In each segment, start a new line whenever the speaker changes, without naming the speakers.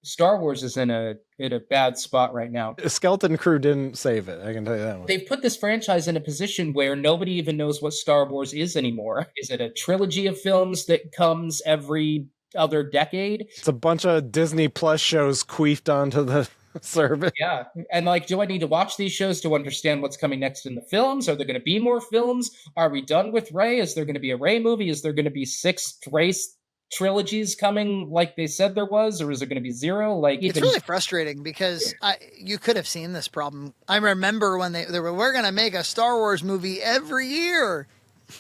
Star Wars is in a bad spot right now.
Skeleton Crew didn't save it. I can tell you that one.
They've put this franchise in a position where nobody even knows what Star Wars is anymore. Is it a trilogy of films that comes every other decade?
It's a bunch of Disney Plus shows queefed onto the service.
Yeah. And like, do I need to watch these shows to understand what's coming next in the films? Are there going to be more films? Are we done with Rey? Is there going to be a Rey movie? Is there going to be 6 Rey trilogies coming like they said there was, or is there going to be 0? Like,
it's really frustrating because you could have seen this problem. I remember when they were, we're going to make a Star Wars movie every year.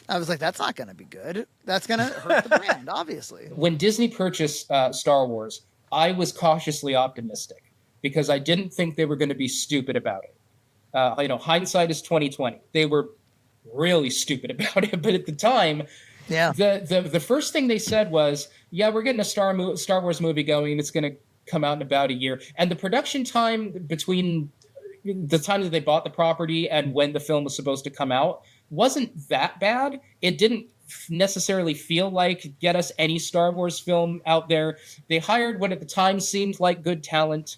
I was like, that's not going to be good. That's going to hurt the brand, obviously.
When Disney purchased Star Wars, I was cautiously optimistic because I didn't think they were going to be stupid about it. Hindsight is 2020. They were really stupid about it, but at the time,
yeah,
the first thing they said was, yeah, we're getting a Star Wars movie going. It's going to come out in about a year. And the production time between the time that they bought the property and when the film was supposed to come out wasn't that bad. It didn't necessarily feel like get us any Star Wars film out there. They hired what at the time seemed like good talent.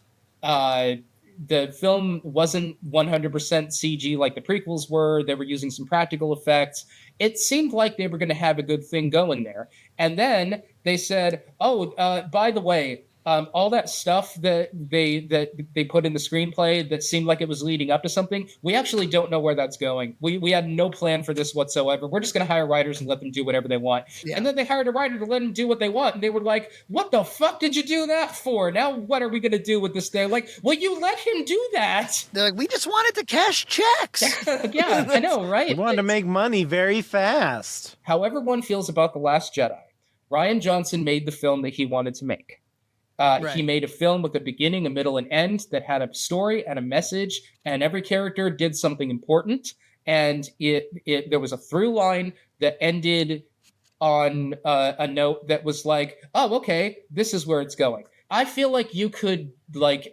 The film wasn't 100% CG like the prequels were. They were using some practical effects. It seemed like they were going to have a good thing going there. And then they said, by the way, all that stuff that they put in the screenplay that seemed like it was leading up to something, we actually don't know where that's going. We had no plan for this whatsoever. We're just going to hire writers and let them do whatever they want. Yeah. And then they hired a writer to let them do what they want. And they were like, what the fuck did you do that for? Now what are we going to do with this thing? Like, well, you let him do that.
They're like, we just wanted to cash checks.
Yeah, I know, right?
We wanted to make money very fast.
However one feels about The Last Jedi, Rian Johnson made the film that he wanted to make. Right. He made a film with a beginning, a middle, and end that had a story and a message, and every character did something important. And there was a through line that ended on a note that was like, oh, okay, this is where it's going. I feel like you could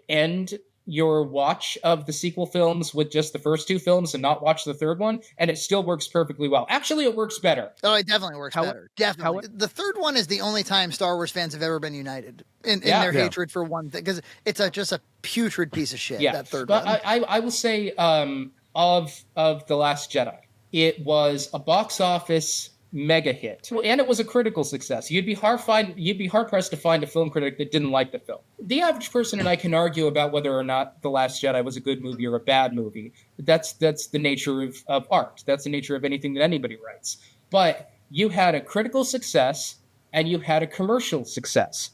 end your watch of the sequel films with just the first 2 films and not watch the third one, and it still works perfectly well. Actually, it works better.
Oh, it definitely works better. Definitely. The third one is the only time Star Wars fans have ever been united in their hatred for one thing, because it's just a putrid piece of shit, that third one.
But I will say, of The Last Jedi, it was a box office mega hit, and it was a critical success. You'd be hard pressed to find a film critic that didn't like the film. The average person and I can argue about whether or not The Last Jedi was a good movie or a bad movie. That's the nature of art. That's the nature of anything that anybody writes. But you had a critical success and you had a commercial success.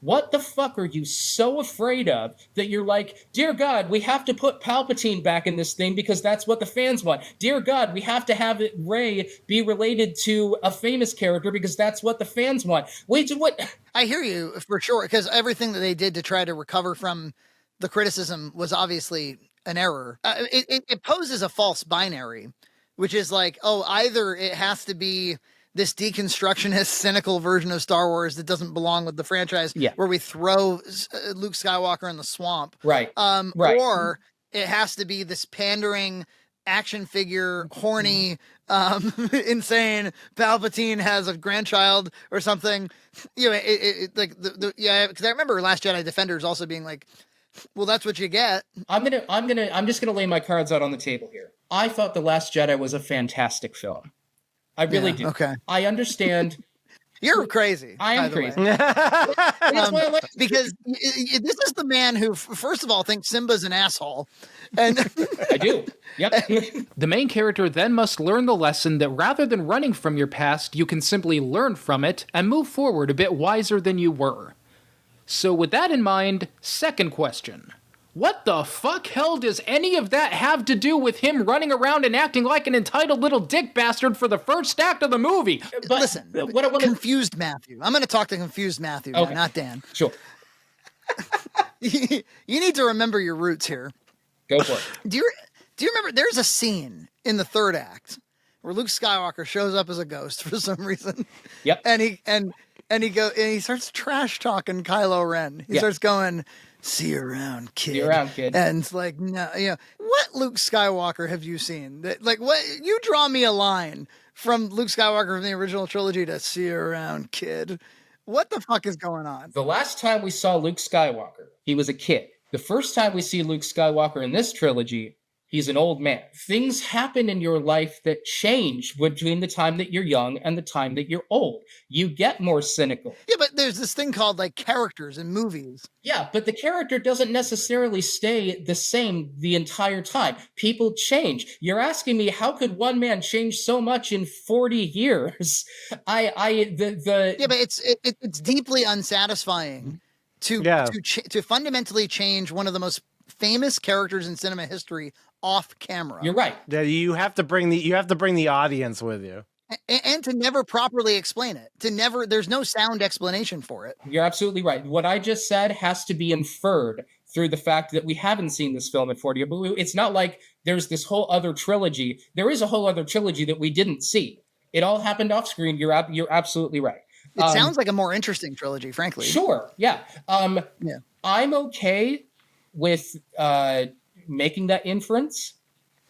What the fuck are you so afraid of that you're like, dear God, we have to put Palpatine back in this thing because that's what the fans want. Dear God, we have to have Rey be related to a famous character because that's what the fans want. Wait, what?
I hear you for sure, because everything that they did to try to recover from the criticism was obviously an error. It poses a false binary, which is like, either it has to be this deconstructionist, cynical version of Star Wars that doesn't belong with the franchise, where we throw Luke Skywalker in the swamp.
Right.
Or it has to be this pandering, action figure, horny, insane Palpatine has a grandchild or something. Because I remember Last Jedi Defenders also being like, well, that's what you get.
I'm just gonna lay my cards out on the table here. I thought The Last Jedi was a fantastic film. I really do.
Okay.
I understand.
You're crazy.
I am crazy.
Because this is the man who, first of all, thinks Simba's an asshole. And
I do. Yep.
The main character then must learn the lesson that rather than running from your past, you can simply learn from it and move forward a bit wiser than you were. So with that in mind, second question. What the fuck hell does any of that have to do with him running around and acting like an entitled little dick bastard for the first act of the movie?
But listen, confused Matthew. I'm going to talk to confused Matthew, now, not Dan.
Sure.
You need to remember your roots here.
Go for it.
Do you remember? There's a scene in the third act where Luke Skywalker shows up as a ghost for some reason.
Yep.
And he starts trash talking Kylo Ren. He starts going, "See you around, kid."
See you around, kid.
And it's like, no, what Luke Skywalker have you seen? What you draw me a line from Luke Skywalker from the original trilogy to "See you around, kid." What the fuck is going on?
The last time we saw Luke Skywalker, he was a kid. The first time we see Luke Skywalker in this trilogy, he's an old man. Things happen in your life that change between the time that you're young and the time that you're old. You get more cynical.
Yeah, but there's this thing called like characters in movies.
Yeah, but the character doesn't necessarily stay the same the entire time. People change. You're asking me how could one man change so much in 40 years?
Yeah, but it's deeply unsatisfying to fundamentally change one of the most famous characters in cinema history off camera.
You're right.
Yeah, you have to bring the audience with you.
And to never properly explain it. There's no sound explanation for it.
You're absolutely right. What I just said has to be inferred through the fact that we haven't seen this film in 40 years. But it's not like there's this whole other trilogy. There is a whole other trilogy that we didn't see. It all happened off screen. You're absolutely right.
It sounds like a more interesting trilogy, frankly.
Sure. Yeah.
Yeah.
I'm okay with making that inference,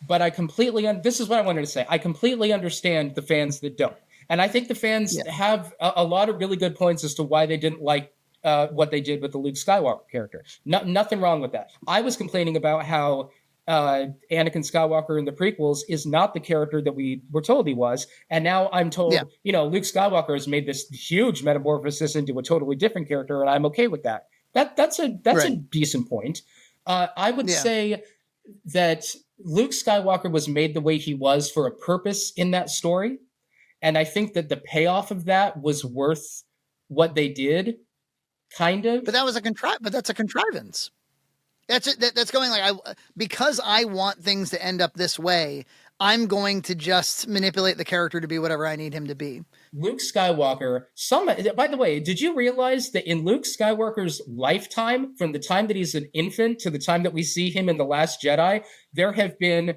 but this is what I wanted to say. I completely understand the fans that don't. And I think the fans have a lot of really good points as to why they didn't like what they did with the Luke Skywalker character. Nothing wrong with that. I was complaining about how Anakin Skywalker in the prequels is not the character that we were told he was. And now I'm told, Luke Skywalker has made this huge metamorphosis into a totally different character, and I'm okay with that. That's a decent point. I would say that Luke Skywalker was made the way he was for a purpose in that story. And I think that the payoff of that was worth what they did, kind of.
But that's a contrivance. That's going like, because I want things to end up this way, I'm going to just manipulate the character to be whatever I need him to be.
Luke Skywalker, by the way, did you realize that in Luke Skywalker's lifetime, from the time that he's an infant to the time that we see him in The Last Jedi, there have been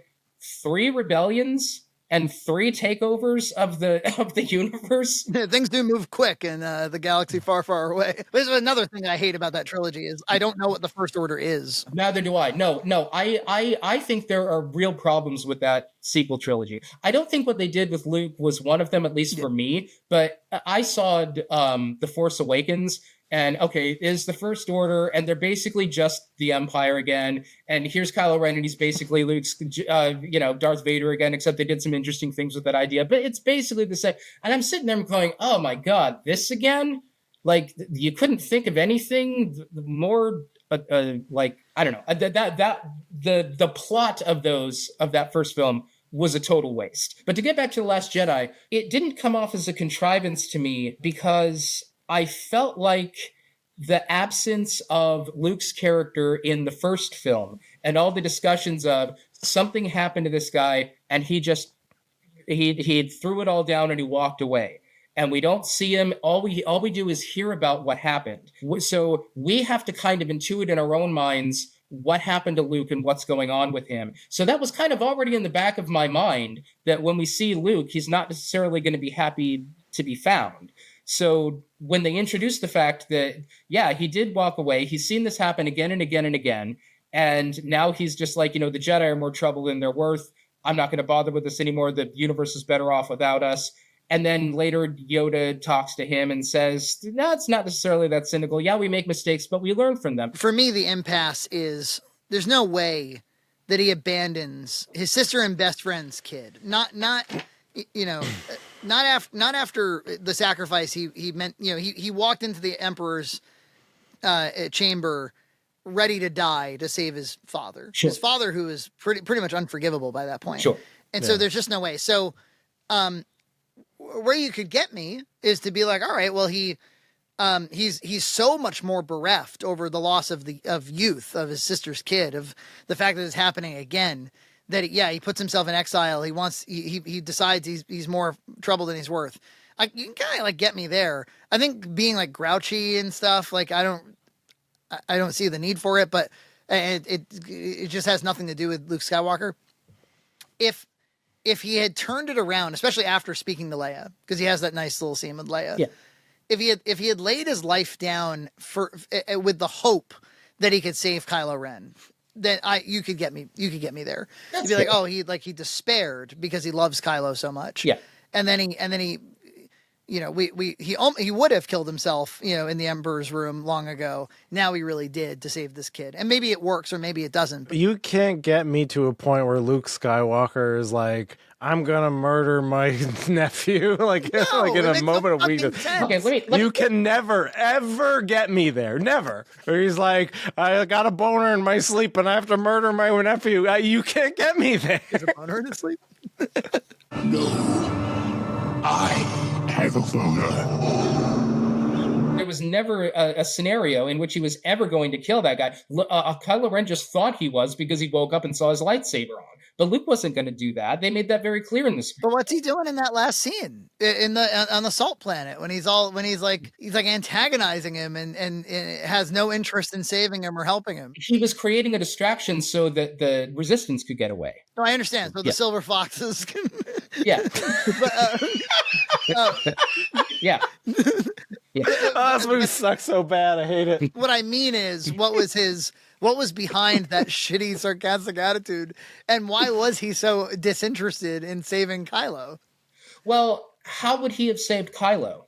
3 rebellions and 3 takeovers of the universe?
Things do move quick in the galaxy far, far away. This is another thing I hate about that trilogy is I don't know what the First Order is.
Neither do I. No, I think there are real problems with that sequel trilogy. I don't think what they did with Luke was one of them, at least for me, but I saw The Force Awakens, and okay, is the First Order, and they're basically just the Empire again, and here's Kylo Ren, and he's basically Luke's, Darth Vader again, except they did some interesting things with that idea, but it's basically the same. And I'm sitting there going, oh my god, this again? Like, you couldn't think of anything more, I don't know, the plot of that first film was a total waste. But to get back to The Last Jedi, it didn't come off as a contrivance to me because I felt like the absence of Luke's character in the first film and all the discussions of something happened to this guy and he threw it all down and he walked away. And we don't see him. All we do is hear about what happened. So we have to kind of intuit in our own minds what happened to Luke and what's going on with him. So that was kind of already in the back of my mind that when we see Luke, he's not necessarily going to be happy to be found. So when they introduced the fact that, he did walk away, he's seen this happen again and again and again, and now he's just like, the Jedi are more trouble than they're worth. I'm not going to bother with this anymore. The universe is better off without us. And then later Yoda talks to him and says, no, it's not necessarily that cynical. Yeah, we make mistakes, but we learn from them.
For me, the impasse is there's no way that he abandons his sister and best friend's kid. Not after the sacrifice he meant, he walked into the Emperor's chamber ready to die to save his father.
Sure.
His father, who is pretty much unforgivable by that point.
Sure.
And so there's just no way. So where you could get me is to be like, all right, well, he's so much more bereft over the loss of youth, of his sister's kid, of the fact that it's happening again, that he puts himself in exile. He decides he's more trouble than he's worth. You can kind of like get me there. I think being like grouchy and stuff, like I don't see the need for it, but it just has nothing to do with Luke Skywalker. If he had turned it around, especially after speaking to Leia, because he has that nice little scene with Leia.
Yeah.
If he had laid his life down with the hope that he could save Kylo Ren, then you could get me there.
That's
You'd be like, he despaired because he loves Kylo so much.
Yeah.
And then he he would have killed himself, in the Emperor's room long ago. Now he really did to save this kid. And maybe it works or maybe it doesn't.
You can't get me to a point where Luke Skywalker is like, I'm gonna murder my nephew, like in a moment of weakness.
Okay,
You can never ever get me there, never. Where he's like, I got a boner in my sleep and I have to murder my nephew. You can't get me there.
Is a boner in his sleep?
No, I have a boner.
There was never a scenario in which he was ever going to kill that guy. Kylo Ren just thought he was because he woke up and saw his lightsaber on. But Luke wasn't going to do that. They made that very clear in this.
But what's he doing in that last scene on the Salt Planet when he's antagonizing him and has no interest in saving him or helping him?
He was creating a distraction so that the Resistance could get away.
No, I understand. So the Silver Foxes can.
Yeah. Yeah. Yeah.
Oh, this movie sucks so bad. I hate it.
What I mean is, what was behind that shitty, sarcastic attitude, and why was he so disinterested in saving Kylo?
Well, how would he have saved Kylo?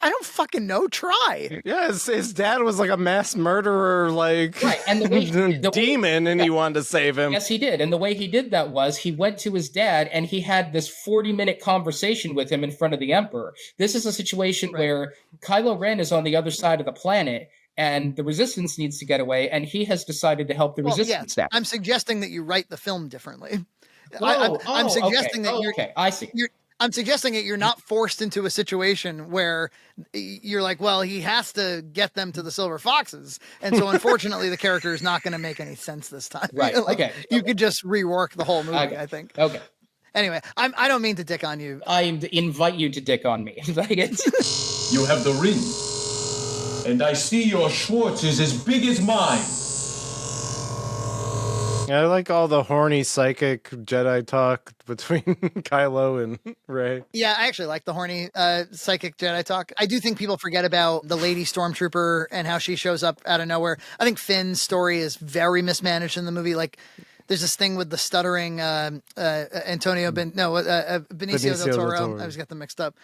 I don't fucking know. Try.
Yeah, his dad was like a mass murderer, like
right. And the
demon, and he wanted to save him.
Yes, he did. And the way he did that was he went to his dad and he had this 40-minute conversation with him in front of the Emperor. This is a situation where Kylo Ren is on the other side of the planet and the Resistance needs to get away, and he has decided to help the Resistance out.
I'm suggesting that you write the film differently.
I'm suggesting that
okay,
I see.
I'm suggesting that you're not forced into a situation where you're like, well, he has to get them to the Silver Foxes. And so unfortunately the character is not going to make any sense this time.
Right.
You could just rework the whole movie, I think.
Okay.
Anyway, I don't mean to dick on you.
I invite you to dick on me.
You have the ring. And I see your Schwartz is as big as mine.
I like all the horny psychic Jedi talk between Kylo and Rey.
Yeah, I actually like the horny psychic Jedi talk. I do think people forget about the lady stormtrooper and how she shows up out of nowhere. I think Finn's story is very mismanaged in the movie. Like, there's this thing with the stuttering Benicio del Toro. I just got them mixed up.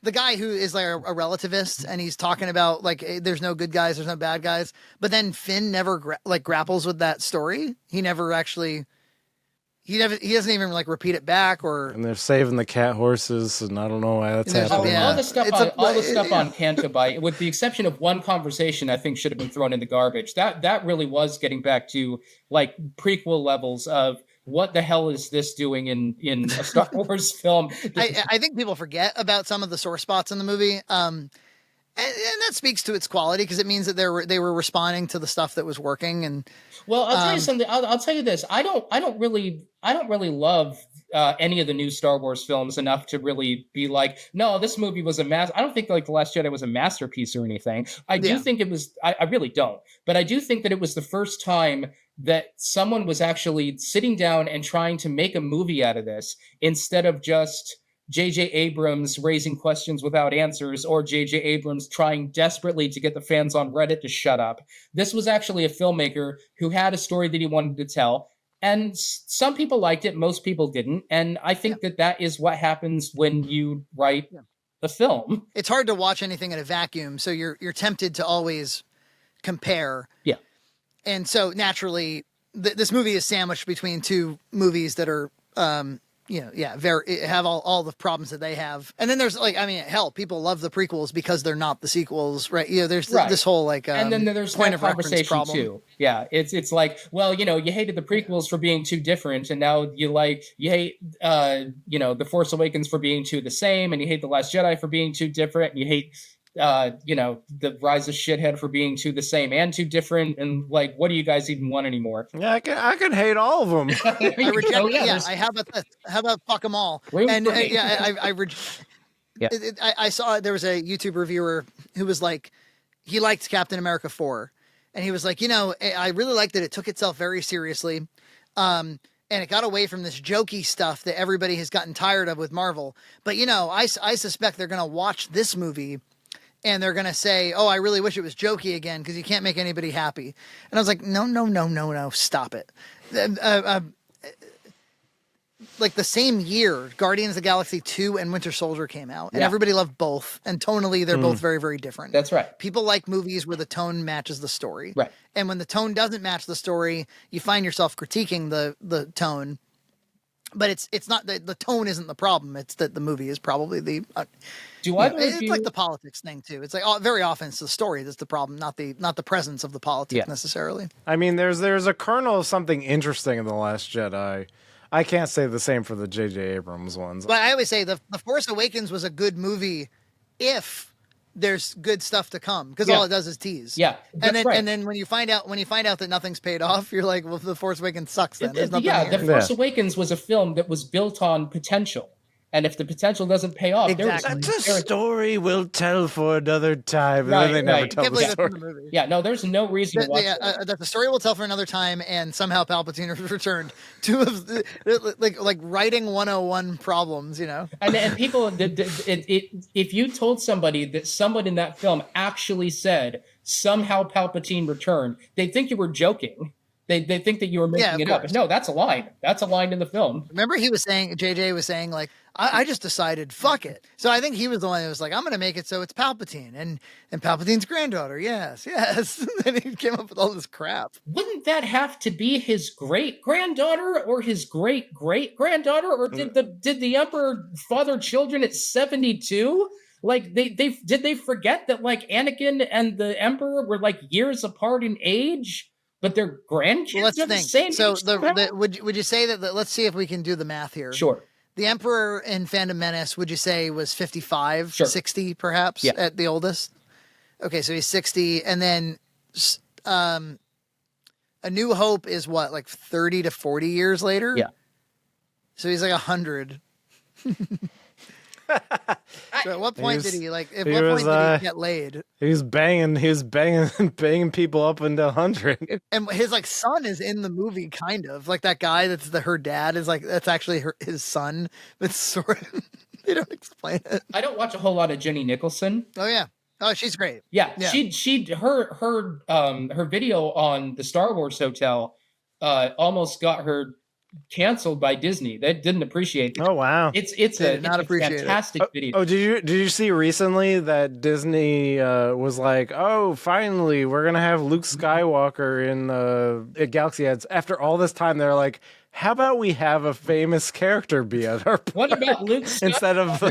The guy who is like a relativist, and he's talking about like there's no good guys, there's no bad guys, but then Finn never grapples with that story. He doesn't even like repeat it back, and
they're saving the cat horses, and I don't know why that's happening.
All the stuff on Canto Bight, with the exception of one conversation, I think should have been thrown in the garbage. That really was getting back to like prequel levels of what the hell is this doing in a Star Wars film?
I think people forget about some of the sore spots in the movie. And that speaks to its quality because it means that they were responding to the stuff that was working. And
well, I'll tell you something. I'll tell you this. I don't really love any of the new Star Wars films enough to really be like, no, this movie was I don't think like The Last Jedi was a masterpiece or anything. I do think it was. I really don't. But I do think that it was the first time that someone was actually sitting down and trying to make a movie out of this instead of just J.J. Abrams raising questions without answers or J.J. Abrams trying desperately to get the fans on Reddit to shut up. This was actually a filmmaker who had a story that he wanted to tell. And some people liked it, most people didn't. And I think that is what happens when you write a film.
It's hard to watch anything in a vacuum, so you're tempted to always compare.
Yeah.
And so naturally, this movie is sandwiched between two movies that are, have all the problems that they have. And then there's hell, people love the prequels because they're not the sequels, right? There's this whole and then there's point of conversation problem
too. Yeah, it's like, well, you hated the prequels for being too different, and now you hate The Force Awakens for being too the same, and you hate The Last Jedi for being too different, and you hate the Rise of Shithead for being too the same and too different, and like, what do you guys even want anymore?
Yeah, I can hate all of them.
I reject. How about fuck them all? I saw there was a YouTube reviewer who was like, he liked Captain America 4, and he was like, I really liked that it took itself very seriously, and it got away from this jokey stuff that everybody has gotten tired of with Marvel. But I suspect they're gonna watch this movie and they're going to say, oh, I really wish it was jokey again because you can't make anybody happy. And I was like, no, stop it. like the same year, Guardians of the Galaxy 2 and Winter Soldier came out, and
Yeah.
everybody loved both. And tonally, they're both very, very different.
That's right.
People like movies where the tone matches the story.
Right.
And when the tone doesn't match the story, you find yourself critiquing the tone. But it's not the tone isn't the problem. It's that the movie is probably the.
Do either of
It's
you?
like the politics thing too. It's like very often it's the story that's the problem, not the presence of the politics
Yeah.
necessarily.
I mean, there's a kernel of something interesting in The Last Jedi. I can't say the same for the J.J. Abrams ones.
But I always say the Force Awakens was a good movie if there's good stuff to come, because all it does is tease.
Yeah,
and then
right.
and then when you find out that nothing's paid off, you're like, well, the Force Awakens sucks. Then there's nothing
Yeah,
here.
The Force Awakens was a film that was built on potential. And if the potential doesn't pay off,
Exactly.
That's a story we'll tell for another time. And
Right,
then they never
right.
tell
Can't
the
believe that's in
story.
the movie.
yeah, no, there's no reason to watch it.
That the story will tell for another time, and somehow Palpatine has returned. Two of the, like writing 101 problems, you know.
And people, if you told somebody that someone in that film actually said somehow Palpatine returned, they'd think you were joking. They think that you were making it up.
course.
No, that's a line. That's a line in the film.
Remember, JJ was saying, like, I just decided, fuck it. So I think he was the one that was like, I'm going to make it so it's Palpatine and Palpatine's granddaughter. Yes. And then he came up with all this crap.
Wouldn't that have to be his great granddaughter or his great great granddaughter? Or did the Emperor father children at 72? Like did they forget that like Anakin and the Emperor were like years apart in age? But their grandkids
Well, let's
are the
think.
same
So
age somehow?
would you say that let's see if we can do the math here.
Sure.
The Emperor in Phantom Menace, would you say was 55,
Sure.
60 perhaps at the oldest? Okay, so he's 60. And then A New Hope is what, like 30 to 40 years later?
Yeah.
So he's like 100. So at what point did he get laid?
He's banging people up into 100.
And his like son is in the movie, kind of like that guy that's her dad is like, that's actually his son. That's sort of, they don't explain it.
I don't watch a whole lot of Jenny Nicholson.
Oh yeah. Oh, she's great.
Yeah,
Yeah.
her video on the Star Wars Hotel almost got her canceled by Disney. They didn't appreciate it.
Oh wow!
It's
not
a
appreciate it.
fantastic video.
Oh, did you see recently that Disney was like, oh, finally we're gonna have Luke Skywalker in Galaxy Edge. After all this time, they're like, how about we have a famous character be at our
What about Luke Skywalker?
instead of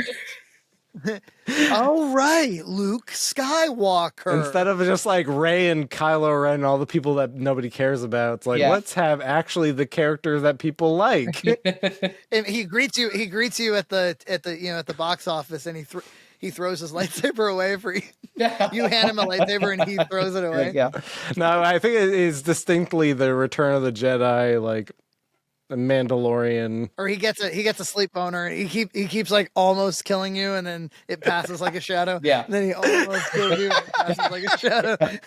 All right, Luke Skywalker.
instead of just like Rey and Kylo Ren and all the people that nobody cares about? It's like,
Yeah.
let's have actually the character that people like.
And he greets you at the box office, and he throws his lightsaber away for you. You hand him a lightsaber, and he throws it away.
Yeah.
No, I think it is distinctly the Return of the Jedi, like the Mandalorian.
Or he gets a sleep boner, and he keeps like almost killing you, and then it passes like a shadow.
Yeah.
And then he almost kills you, and it passes like a shadow.
Yeah,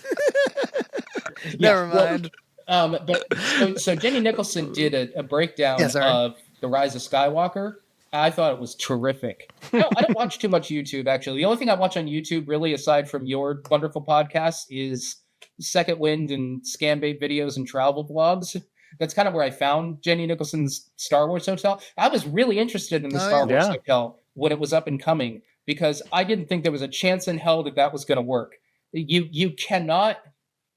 Never mind.
But so Jenny Nicholson did a breakdown
Yeah, sorry.
of The Rise of Skywalker. I thought it was terrific. No, I don't watch too much YouTube, actually. The only thing I watch on YouTube, really, aside from your wonderful podcast, is Second Wind and Scambait videos and travel vlogs. That's kind of where I found Jenny Nicholson's Star Wars Hotel. I was really interested in the Star Wars
yeah.
Hotel when it was up and coming, because I didn't think there was a chance in hell that was going to work. You cannot,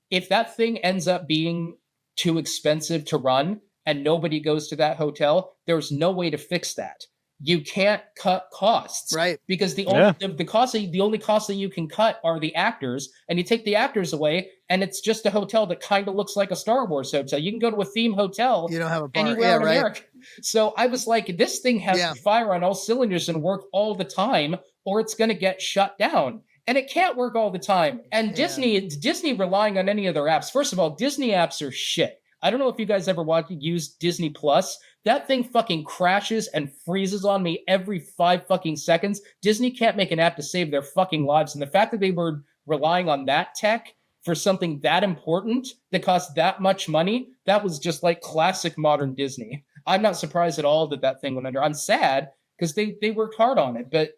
if that thing ends up being too expensive to run and nobody goes to that hotel, there's no way to fix that. You can't cut costs,
Right.
Because the only costs that you can cut are the actors, and you take the actors away, and it's just a hotel that kind of looks like a Star Wars hotel. You can go to a theme hotel
You don't have a bar.
anywhere
Yeah,
in
right.
America. So I was like, this thing has
Yeah.
to fire on all cylinders and work all the time, or it's going to get shut down. And it can't work all the time. And
Yeah.
Disney relying on any of their apps. First of all, Disney apps are shit. I don't know if you guys ever used Disney Plus. That thing fucking crashes and freezes on me every 5 fucking seconds. Disney can't make an app to save their fucking lives. And the fact that they were relying on that tech for something that important that cost that much money, that was just like classic modern Disney. I'm not surprised at all that thing went under. I'm sad because they worked hard on it. But,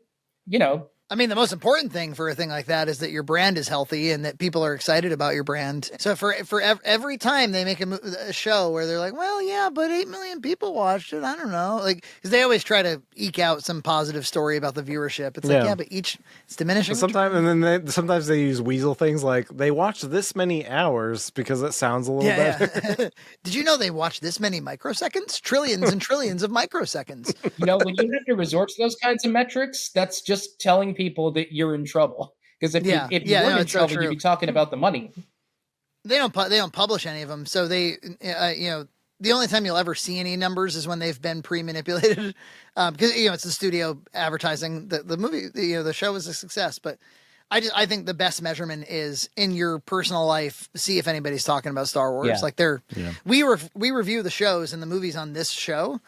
you know,
I mean, the most important thing for a thing like that is that your brand is healthy and that people are excited about your brand. So for every time they make a show where they're like, well, yeah, but 8 million people watched it. I don't know. Like, because they always try to eke out some positive story about the viewership. It's like, yeah, but it's diminishing.
Sometimes they use weasel things like they watched this many hours because it sounds a little better.
Did you know they watched this many microseconds? Trillions and trillions of microseconds.
When you have to resort to those kinds of metrics, that's just telling people that you're in trouble. Because if you weren't in trouble, you'd be talking about the money.
They don't publish any of them, so they the only time you'll ever see any numbers is when they've been pre-manipulated, because it's the studio advertising. The movie, the show is a success, but I think the best measurement is in your personal life. See if anybody's talking about Star Wars. We review the shows and the movies on this show.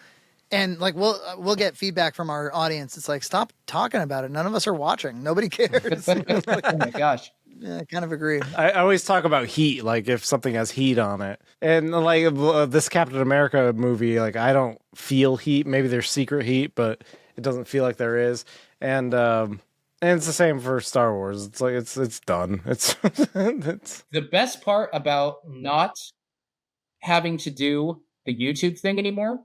And like we'll get feedback from our audience. It's like, stop talking about it. None of us are watching. Nobody cares.
Oh my gosh.
Yeah, I kind of agree.
I always talk about heat, like if something has heat on it. And like this Captain America movie, like I don't feel heat. Maybe there's secret heat, but it doesn't feel like there is. And it's the same for Star Wars. It's like it's done. It's
the best part about not having to do the YouTube thing anymore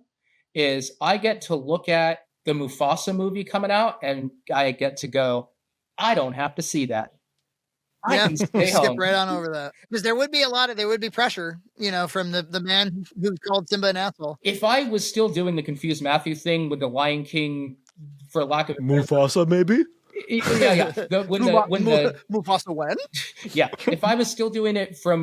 is I get to look at the Mufasa movie coming out and I get to go, I don't have to see that. I can stay
skip
home.
right on over that. Because there would be pressure, from the man who called Simba an asshole.
If I was still doing the Confused Matthew thing with the Lion King, for lack of
Mufasa, maybe?
Yeah.
Mufasa when?
Yeah. If I was still doing it for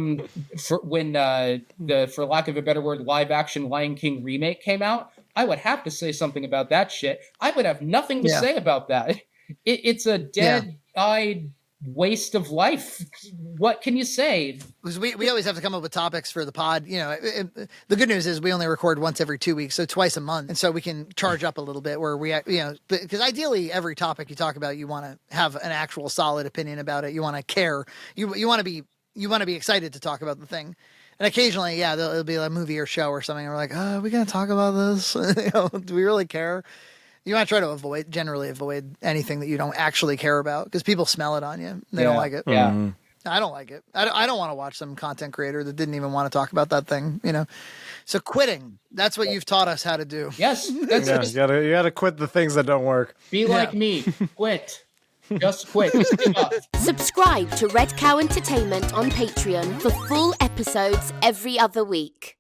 lack of a better word, live action Lion King remake came out, I would have to say something about that shit. I would have nothing to say about that. It's a dead-eyed waste of life. What can you say?
Because we always have to come up with topics for the pod. The good news is we only record once every 2 weeks, so twice a month, and so we can charge up a little bit. Where we, because ideally every topic you talk about, you want to have an actual solid opinion about it. You want to care. You want to be excited to talk about the thing. And occasionally, it'll be a movie or show or something. And we're like, are we going to talk about this? Do we really care? You want to try to generally avoid anything that you don't actually care about because people smell it on you. They don't like it.
Yeah.
Mm-hmm.
I don't like it. I don't want to watch some content creator that didn't even want to talk about that thing, So quitting, that's what you've taught us how to do.
Yes.
You gotta quit the things that don't work.
Be like me. Quit. Just quit. Just give up.
Subscribe to Red Cow Entertainment on Patreon for full episodes every other week.